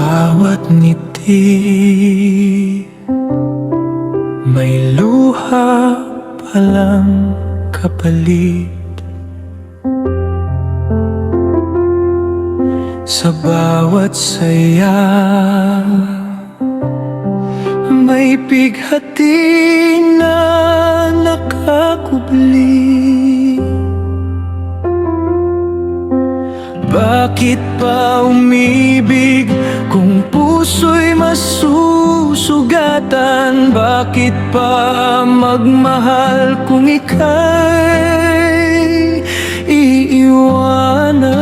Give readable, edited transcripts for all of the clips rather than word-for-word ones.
bawat ngiti may luha palang kapalit. Sa bawat saya may pighati na nakakubli. Bakit pa umibig kung puso'y masusugatan? Bakit pa magmahal kung ika'y iiwanan?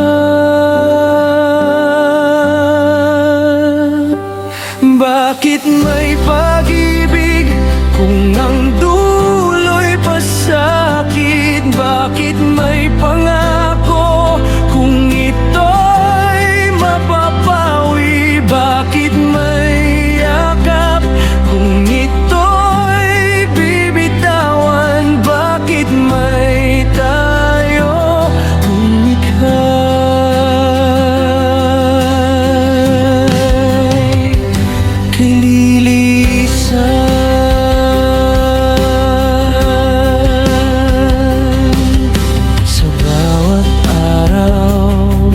Bakit may pag-ibig kung ang dulo'y pasakit? Bakit may pangako kung ito'y mapapawi? Bakit may yakap kung ito'y bibitawan? Bakit may tayo kung ika'y kililisan? Sa bawat araw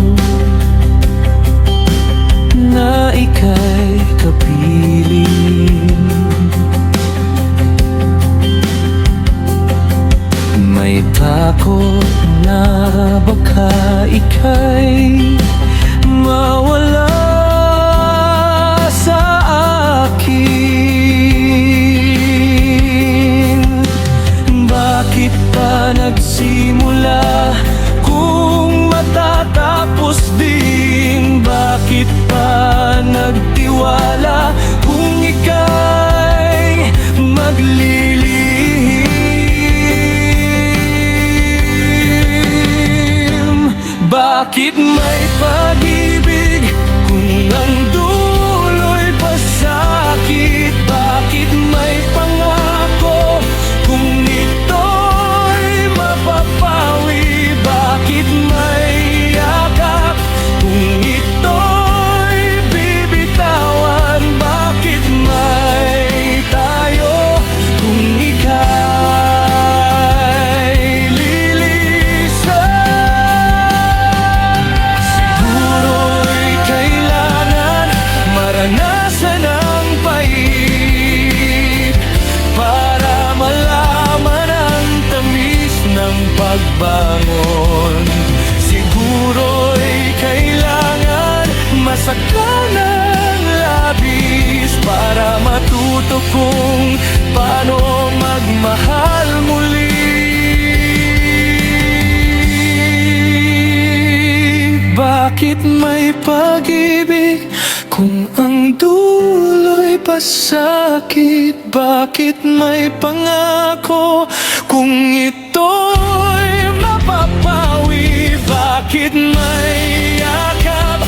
na ika'y kapiling, may takot na baka ika'y mawala sa akin. Bakit pa nagsimula kung matatapos din? Bakit pa nagtiwala kung ika'y maglilihim? Bakit may pag-ibig kung ang dulo'y pasakit? Bakit may pangako kung ito'y mapapawi? Bakit may yakap kung ito'y bibitawan? Bakit may tayo kung ika'y lilisan? Siguro'y kailangan maranasan ang pait para malaman ang tamis ng pagbangon. Siguro'y kailangan masaktan ng labis para matuto kung paano magmahal muli. Bakit may pag-ibig kung ang dulo'y pasakit? Bakit may pangako kung ito'y mapapawi? Bakit may yakap